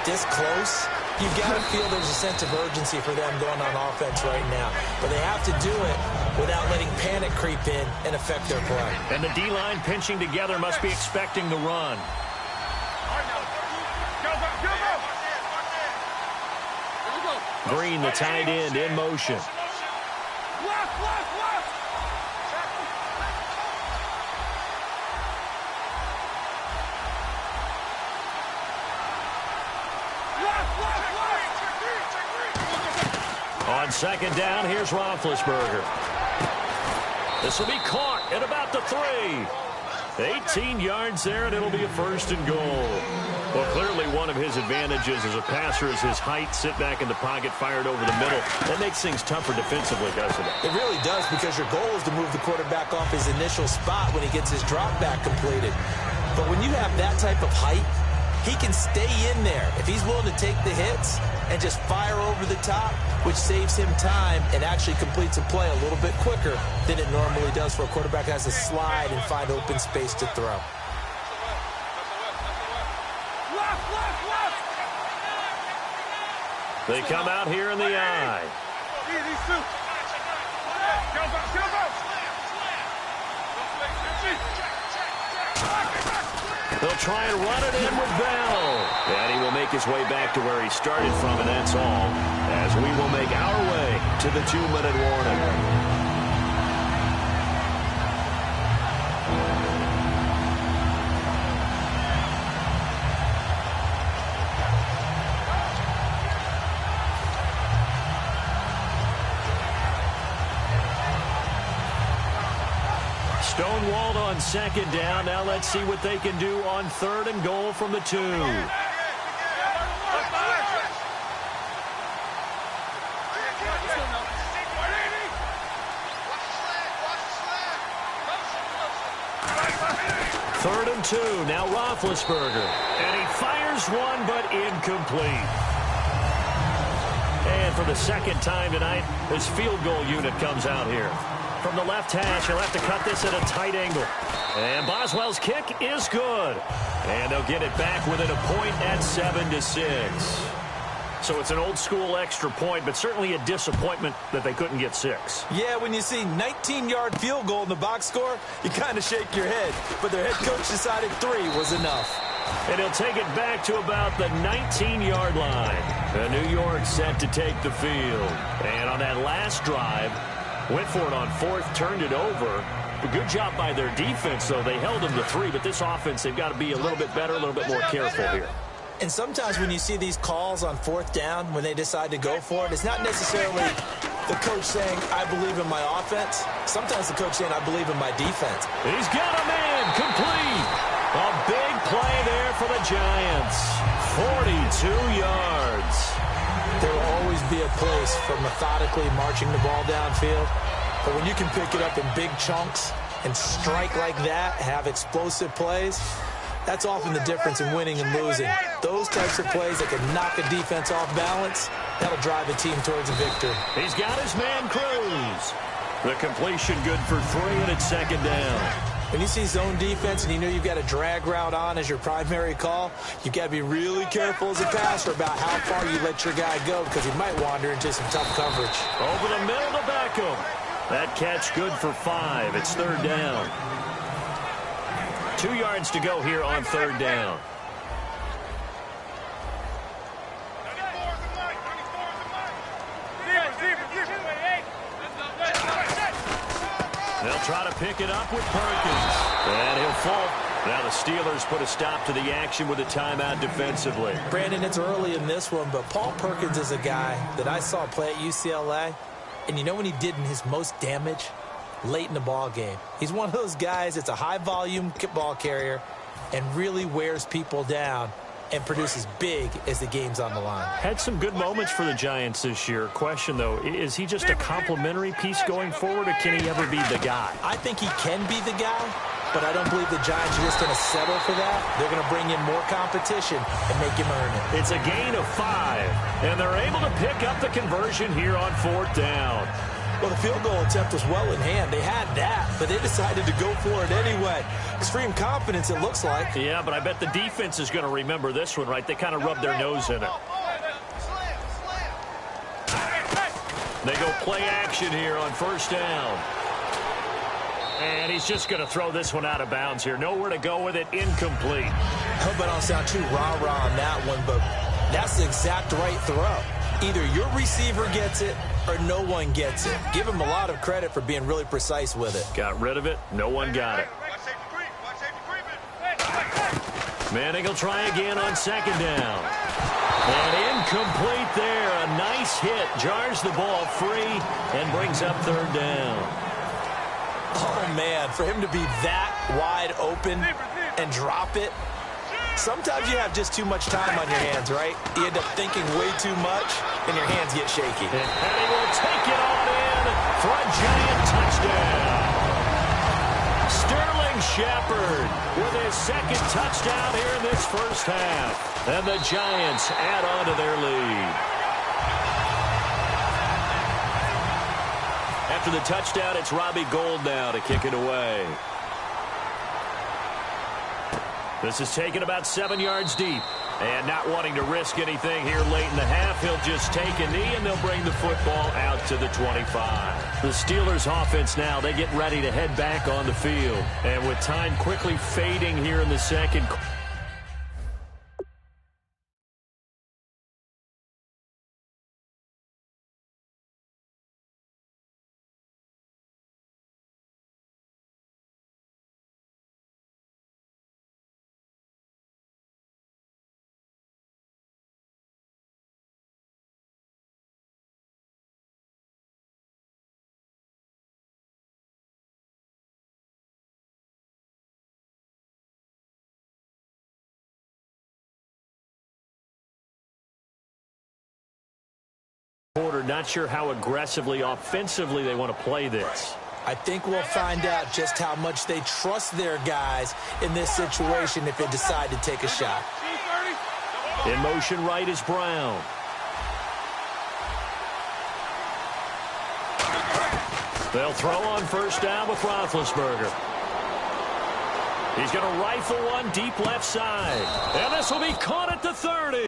this close, you've got to feel there's a sense of urgency for them going on offense right now. But they have to do it without letting panic creep in and affect their play. And the D-line pinching together must be expecting the run. Green, the tight end, in motion. On second down, here's Roethlisberger. This will be caught at about the 3. 18 yards there, and it'll be a 1st and goal. Well, clearly one of his advantages as a passer is his height. Sit back in the pocket, fired over the middle. That makes things tougher defensively, doesn't it? It really does, because your goal is to move the quarterback off his initial spot when he gets his drop back completed. But when you have that type of height, he can stay in there if he's willing to take the hits and just fire over the top, which saves him time and actually completes a play a little bit quicker than it normally does for a quarterback that has to slide and find open space to throw. They come out here in the eye. They'll try and run it in with Bell. And he will make his way back to where he started from, and that's all, as we will make our way to the 2-minute warning. Stonewalled on second down. Now let's see what they can do on 3rd and goal from the 2. Third and 2. Now Roethlisberger. And he fires one, but incomplete. And for the second time tonight, his field goal unit comes out here. From the left hash, he'll have to cut this at a tight angle. And Boswell's kick is good. And they'll get it back within a point at 7-6. So it's an old-school extra point, but certainly a disappointment that they couldn't get 6. Yeah, when you see 19-yard field goal in the box score, you kind of shake your head. But their head coach decided 3 was enough. And he'll take it back to about the 19-yard line. New York set to take the field. And on that last drive, went for it on 4th, turned it over. A good job by their defense, though. They held them to 3, but this offense, they've got to be a little bit better, a little bit more careful here. And sometimes when you see these calls on 4th down, when they decide to go for it, it's not necessarily the coach saying, I believe in my offense. Sometimes the coach saying, I believe in my defense. He's got a man complete. A big play there for the Giants. 42 yards. There will always be a place for methodically marching the ball downfield. But when you can pick it up in big chunks and strike like that, have explosive plays, that's often the difference in winning and losing. Those types of plays that can knock a defense off balance, that'll drive a team towards a victory. He's got his man Cruz. The completion good for 3, and it's 2nd down. When you see zone defense and you know you've got a drag route on as your primary call, you've got to be really careful as a passer about how far you let your guy go, because he might wander into some tough coverage. Over the middle to Beckham. That catch good for 5. It's 3rd down. 2 yards to go here on 3rd down. They'll try to pick it up with Perkins. And he'll fall. Now the Steelers put a stop to the action with a timeout defensively. Brandon, it's early in this one, but Paul Perkins is a guy that I saw play at UCLA. And you know when he did in his most damage? Late in the ball game. He's one of those guys that's a high-volume ball carrier and really wears people down and produces big as the game's on the line. Had some good moments for the Giants this year. Question, though, is he just a complimentary piece going forward, or can he ever be the guy? I think he can be the guy, but I don't believe the Giants are just going to settle for that. They're going to bring in more competition and make him earn it. It's a gain of 5, and they're able to pick up the conversion here on 4th down. Well, the field goal attempt was well in hand. They had that, but they decided to go for it anyway. Extreme confidence, it looks like. Yeah, but I bet the defense is going to remember this one, right? They kind of rubbed their nose in it. They go play action here on 1st down. And he's just going to throw this one out of bounds here. Nowhere to go with it. Incomplete. I hope I don't sound too rah-rah on that one, but that's the exact right throw. Either your receiver gets it or no one gets it. Give him a lot of credit for being really precise with it. Got rid of it. No one got it. Manning will try again on 2nd down. And incomplete there. A nice hit. Jars the ball free and brings up 3rd down. Oh, man, for him to be that wide open and drop it, Sometimes you have just too much time on your hands, right? You end up thinking way too much, and your hands get shaky. And he will take it on in for a giant touchdown. Sterling Shepard with his second touchdown here in this first half. And the Giants add on to their lead. After the touchdown, it's Robbie Gould now to kick it away. This is taken about 7 yards deep. And not wanting to risk anything here late in the half, he'll just take a knee, and they'll bring the football out to the 25. The Steelers' offense now, they get ready to head back on the field. And with time quickly fading here in the second quarter. Not sure how aggressively, offensively they want to play this. I think we'll find out just how much they trust their guys in this situation if they decide to take a shot. In motion right is Brown. They'll throw on first down with Roethlisberger. He's going to rifle one deep left side. And this will be caught at the 30.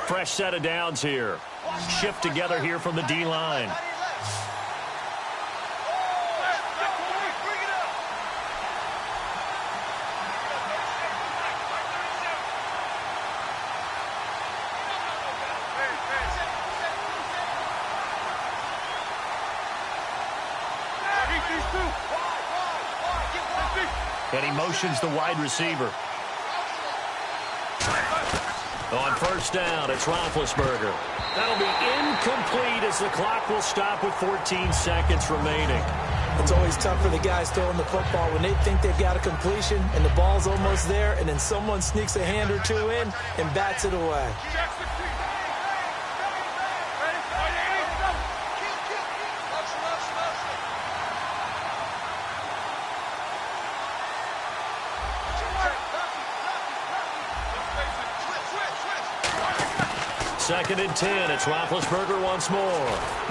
Fresh set of downs here. Shift together here from the D-line. And he motions the wide receiver. On first down, it's Roethlisberger. That'll be incomplete as the clock will stop with 14 seconds remaining. It's always tough for the guys throwing the football when they think they've got a completion and the ball's almost there, and then someone sneaks a hand or two in and bats it away. Second and 10. It's Roethlisberger once more.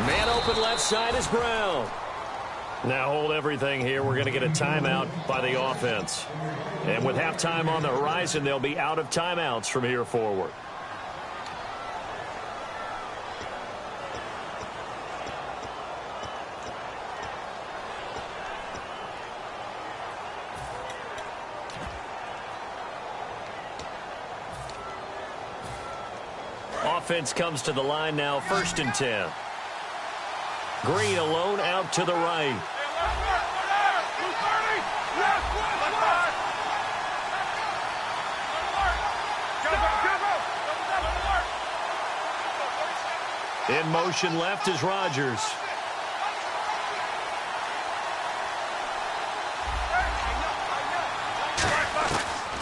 Man open left side is Brown. Now hold everything here. We're going to get a timeout by the offense. And with halftime on the horizon, they'll be out of timeouts from here forward. Offense comes to the line now, first and 10. Green alone out to the right. In motion left is Rodgers.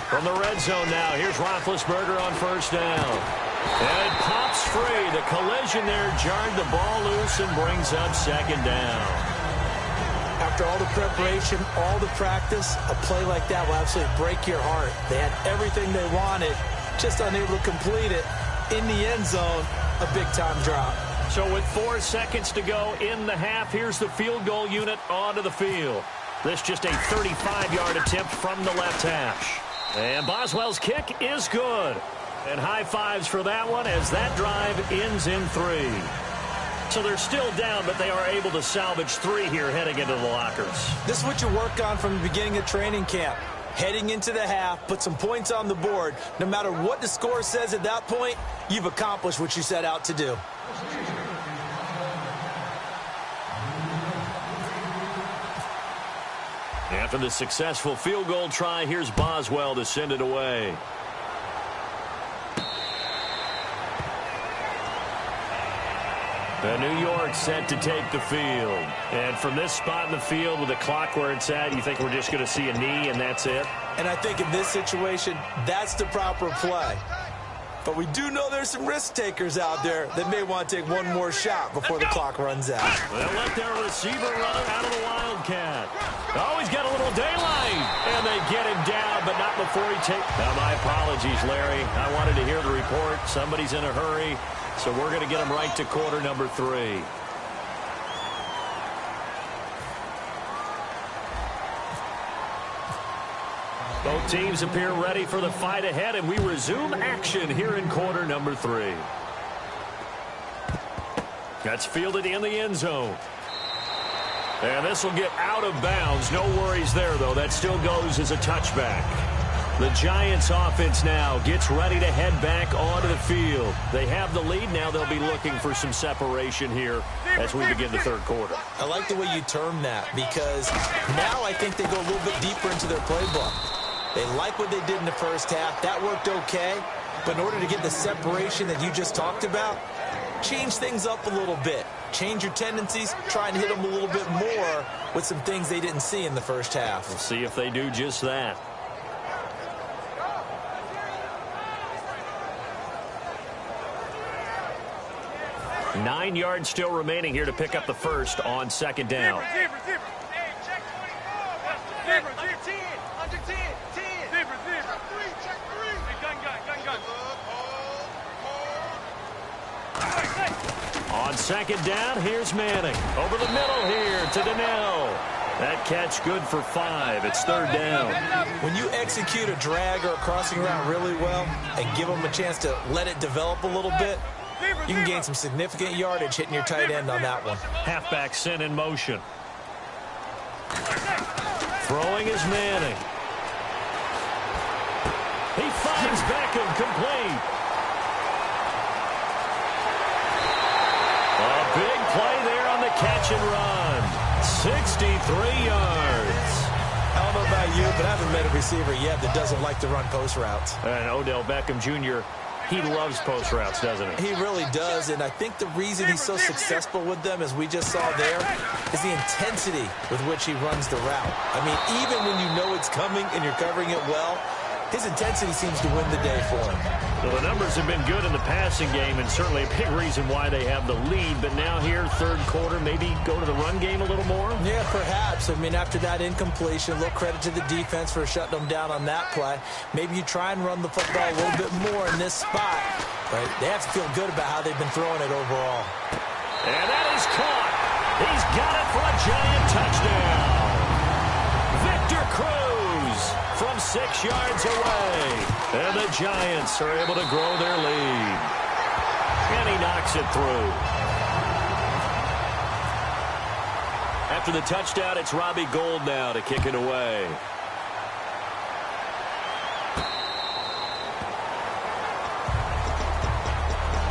From the red zone now, here's Roethlisberger on first down. And it pops free. The collision there jarred the ball loose and brings up second down. After all the preparation, all the practice, a play like that will absolutely break your heart. They had everything they wanted, just unable to complete it. In the end zone, a big-time drop. So with 4 seconds to go in the half, here's the field goal unit onto the field. This just a 35-yard attempt from the left hash. And Boswell's kick is good. And high fives for that one as that drive ends in 3. So they're still down, but they are able to salvage 3 here heading into the lockers. This is what you work on from the beginning of training camp. Heading into the half, put some points on the board. No matter what the score says at that point, you've accomplished what you set out to do. After the successful field goal try, here's Boswell to send it away. New York set to take the field. And from this spot in the field with the clock where it's at, you think we're just going to see a knee and that's it? And I think in this situation, that's the proper play. But we do know there's some risk takers out there that may want to take one more shot before the clock runs out. They'll let their receiver run out of the Wildcat. Oh, he's got a little daylight. And they get him down, but not before he takes... Now, my apologies, Larry. I wanted to hear the report. Somebody's in a hurry. So we're going to get him right to quarter number 3. Both teams appear ready for the fight ahead, and we resume action here in quarter number 3. That's fielded in the end zone. And this will get out of bounds. No worries there, though. That still goes as a touchback. The Giants offense now gets ready to head back onto the field. They have the lead. Now they'll be looking for some separation here as we begin the third quarter. I like the way you term that because now I think they go a little bit deeper into their playbook. They like what they did in the first half. That worked okay. But in order to get the separation that you just talked about, change things up a little bit. Change your tendencies. Try and hit them a little bit more with some things they didn't see in the first half. We'll see if they do just that. Nine yards still remaining here to pick up the first on second down. On second down, here's Manning. Over the middle here to Donnell. That catch good for 5. It's third down. When you execute a drag or a crossing route really well and give them a chance to let it develop a little bit, you can gain some significant yardage hitting your tight end on that one. Halfback sent in motion. Throwing is Manning. He finds Beckham complete. A big play there on the catch and run. 63 yards. I don't know about you, but I haven't met a receiver yet that doesn't like to run post routes. And Odell Beckham Jr., he loves post routes, doesn't he? He really does, and I think the reason he's so successful with them, as we just saw there, is the intensity with which he runs the route. I mean, even when you know it's coming and you're covering it well, his intensity seems to win the day for him. Well, the numbers have been good in the passing game, and certainly a big reason why they have the lead. But now here, third quarter, maybe go to the run game a little more? Yeah, perhaps. I mean, after that incompletion, a little credit to the defense for shutting them down on that play. Maybe you try and run the football a little bit more in this spot. But they have to feel good about how they've been throwing it overall. And that is caught. He's got it for a giant touchdown. Victor Cruz from 6 yards away. And the Giants are able to grow their lead. And he knocks it through. After the touchdown, it's Robbie Gould now to kick it away.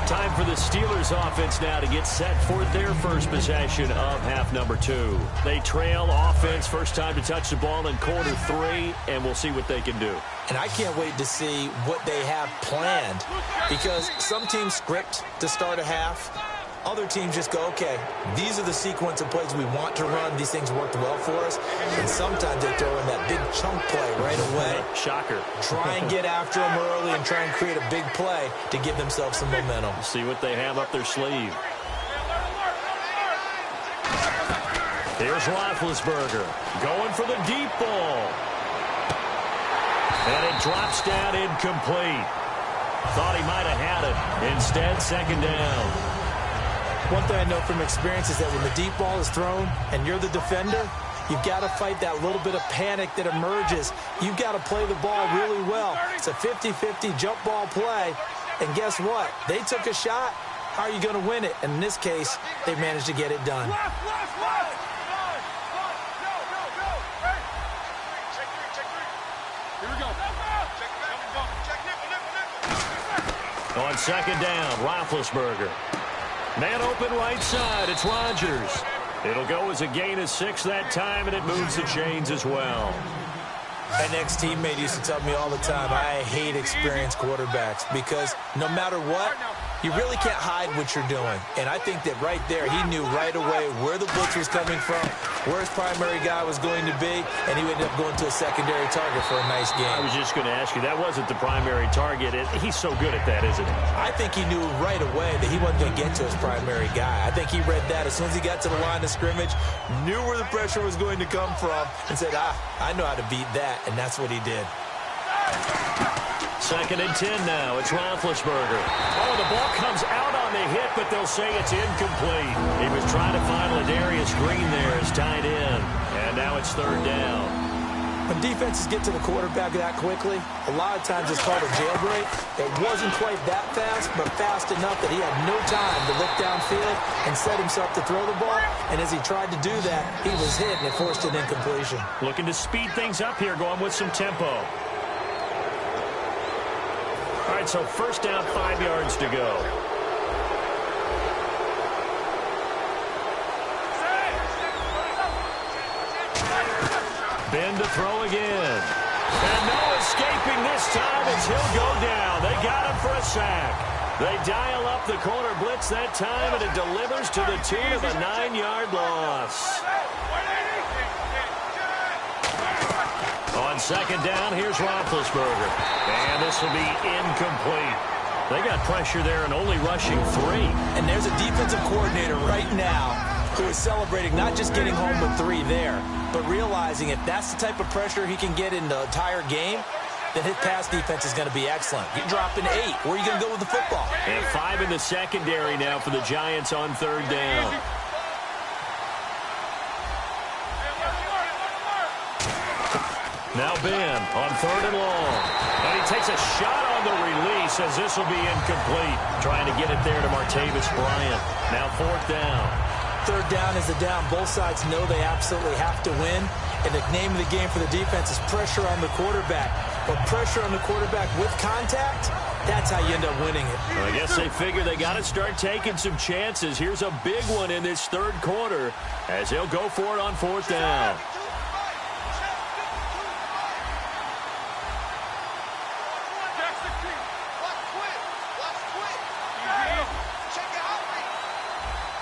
Time for the Steelers offense now to get set for their first possession of half number 2. They trail offense, first time to touch the ball in quarter 3, and we'll see what they can do. And I can't wait to see what they have planned, because some teams script to start a half. Other teams just go, okay, these are the sequence of plays we want to run. These things worked well for us. And sometimes they throw in that big chunk play right away. Shocker. Try and get after them early and try and create a big play to give themselves some momentum. See what they have up their sleeve. Here's Roethlisberger going for the deep ball. And it drops down incomplete. Thought he might have had it. Instead, second down. One thing I know from experience is that when the deep ball is thrown and you're the defender, you've got to fight that little bit of panic that emerges. You've got to play the ball really well. It's a 50-50 jump ball play. And guess what? They took a shot. How are you going to win it? And in this case, they managed to get it done. On second down, Roethlisberger. Man open right side, it's Rodgers. It'll go as a gain of 6 that time, and it moves the chains as well. An ex-teammate used to tell me all the time, I hate experienced quarterbacks because no matter what, you really can't hide what you're doing. And I think that right there, he knew right away where the blitz was coming from, where his primary guy was going to be, and he ended up going to a secondary target for a nice game. I was just going to ask you, that wasn't the primary target. He's so good at that, isn't he? I think he knew right away that he wasn't going to get to his primary guy. I think he read that as soon as he got to the line of scrimmage, knew where the pressure was going to come from, and said, I know how to beat that, and that's what he did. Second and 10 now. It's Roethlisberger. Oh, the ball comes out on the hit, but they'll say it's incomplete. He was trying to find Ladarius Green there as tight end. And now it's third down. When defenses get to the quarterback that quickly, a lot of times it's called a jailbreak. It wasn't quite that fast, but fast enough that he had no time to look downfield and set himself to throw the ball. And as he tried to do that, he was hit and it forced an incompletion. Looking to speed things up here, going with some tempo. All right, so first down, 5 yards to go. Ben to throw again. And no escaping this time as he'll go down. They got him for a sack. They dial up the corner blitz that time, and it delivers to the tune of a 9-yard loss. On second down, here's Roethlisberger. And this will be incomplete. They got pressure there and only rushing 3. And there's a defensive coordinator right now who is celebrating not just getting home with 3 there, but realizing if that's the type of pressure he can get in the entire game, then his pass defense is going to be excellent. You're dropping 8. Where are you going to go with the football? And 5 in the secondary now for the Giants on third down. Now Ben on third and long. And he takes a shot on the release as this will be incomplete. Trying to get it there to Martavis Bryant. Now fourth down. Third down is a down. Both sides know they absolutely have to win. And the name of the game for the defense is pressure on the quarterback. But pressure on the quarterback with contact, that's how you end up winning it. Well, I guess they figure they got to start taking some chances. Here's a big one in this third quarter as they'll go for it on fourth down.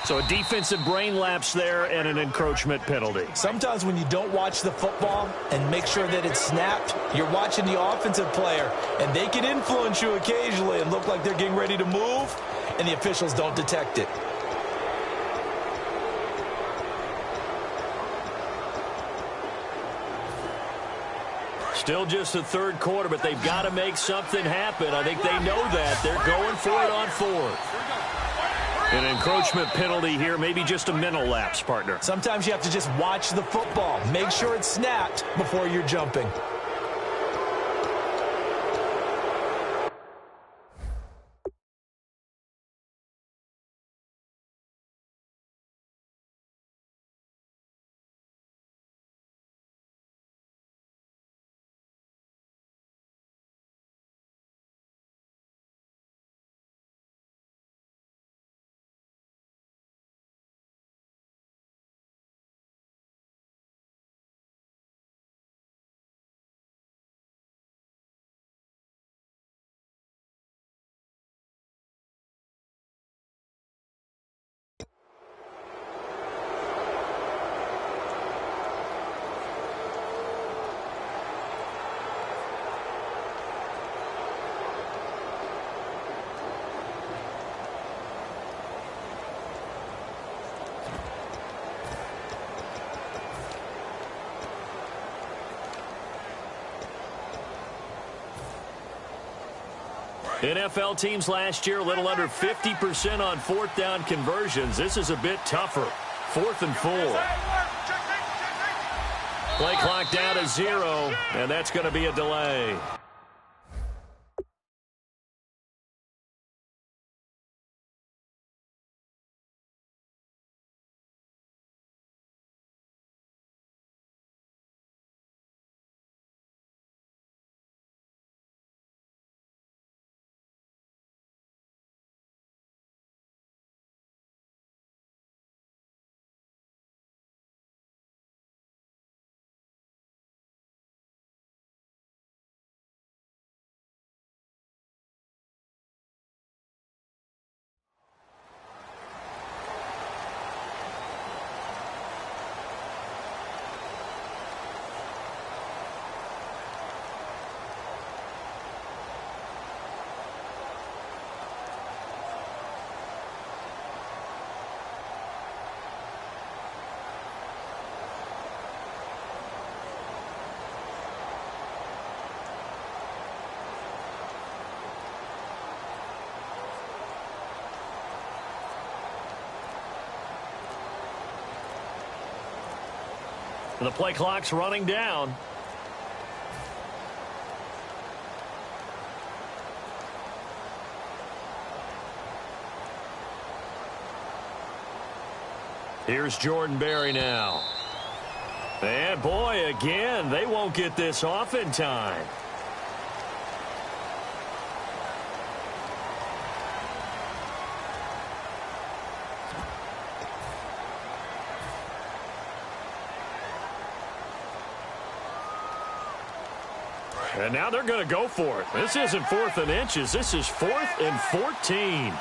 So a defensive brain lapse there and an encroachment penalty. Sometimes when you don't watch the football and make sure that it's snapped, you're watching the offensive player, and they can influence you occasionally and look like they're getting ready to move, and the officials don't detect it. Still just the third quarter, but they've got to make something happen. I think they know that. They're going for it on fourth. An encroachment penalty here, maybe just a mental lapse, partner. Sometimes you have to just watch the football. Make sure it's snapped before you're jumping. NFL teams last year a little under 50% on fourth down conversions. This is a bit tougher. 4th and 4. Play clock down to 0, and that's going to be a delay. The play clock's running down. Here's Jordan Berry now. And boy, again, they won't get this off in time. And now they're going to go for it. This isn't 4th and inches. This is 4th and 14.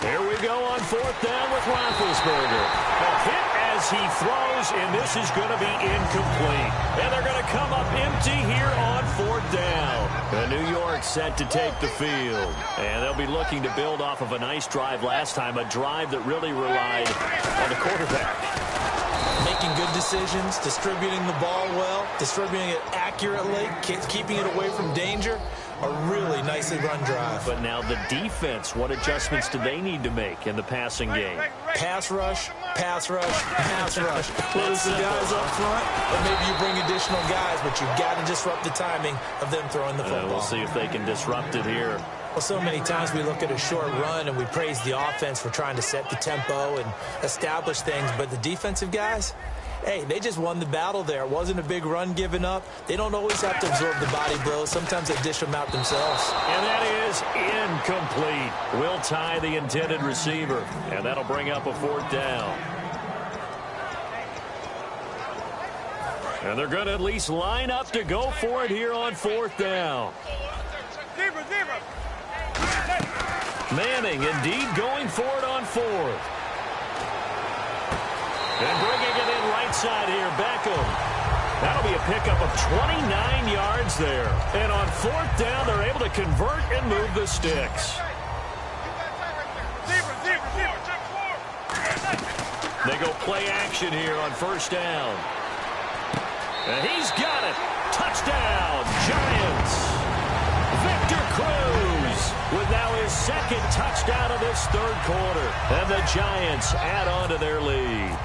Here we go on 4th down with Roethlisberger. A hit as he throws, and this is going to be incomplete. And they're going to come up empty here on 4th down. And New York set to take the field. And they'll be looking to build off of a nice drive last time, a drive that really relied on the quarterback. Making good decisions, distributing the ball well, distributing it accurately, keeping it away from danger. A really nicely run drive. But now the defense, what adjustments do they need to make in the passing game? Pass rush, pass rush, pass rush. Close the guys up front, or maybe you bring additional guys, but you've got to disrupt the timing of them throwing the football. We'll see if they can disrupt it here. Well, so many times we look at a short run and we praise the offense for trying to set the tempo and establish things, but the defensive guys, hey, they just won the battle there. It wasn't a big run given up. They don't always have to absorb the body blows. Sometimes they dish them out themselves. And that is incomplete. Will tie the intended receiver, and that'll bring up a 4th down. And they're going to at least line up to go for it here on 4th down. Manning indeed going for it on 4th. And bringing it in right side here, Beckham. That'll be a pickup of 29 yards there. And on 4th down, they're able to convert and move the sticks. They go play action here on 1st down. And he's got it. Touchdown, Giants. Victor Cruz with now his 2nd touchdown of this 3rd quarter. And the Giants add on to their lead.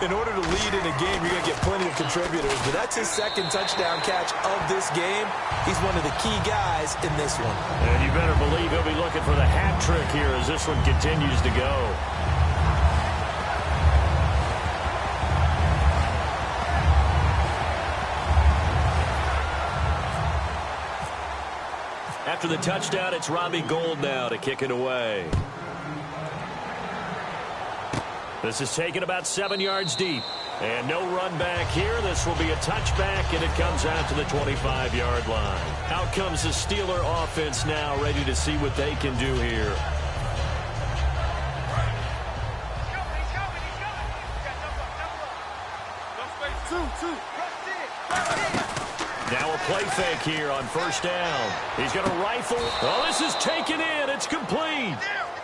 In order to lead in a game, you're going to get plenty of contributors, but that's his 2nd touchdown catch of this game. He's one of the key guys in this one. And you better believe he'll be looking for the hat trick here as this one continues to go. After the touchdown, it's Robbie Gould now to kick it away. This is taken about 7 yards deep. And no run back here. This will be a touchback, and it comes out to the 25-yard line. Out comes the Steeler offense now, ready to see what they can do here. Now a play fake here on first down. He's going to rifle. Oh, this is taken in. It's complete.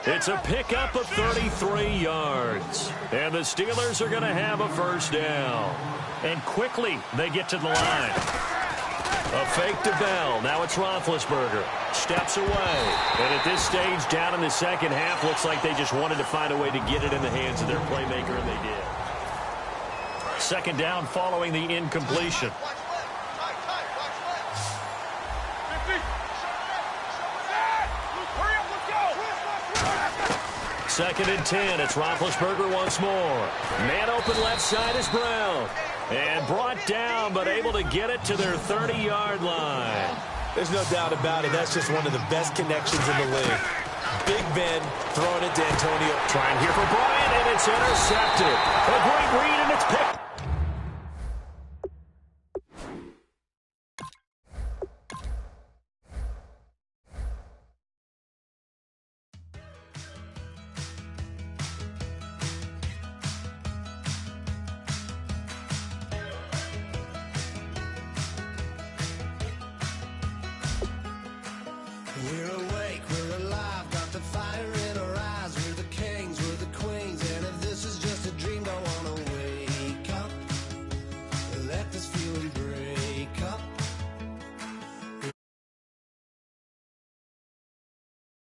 It's a pickup of 33 yards. And the Steelers are going to have a first down. And quickly they get to the line. A fake to Bell. Now it's Roethlisberger. Steps away. And at this stage, down in the second half, looks like they just wanted to find a way to get it in the hands of their playmaker, and they did. Second down following the incompletion. Second and 10. It's Roethlisberger once more. Man open left side is Brown. And brought down, but able to get it to their 30-yard line. There's no doubt about it. That's just one of the best connections in the league. Big Ben throwing it to Antonio. Trying here for Bryant, and it's intercepted. A great read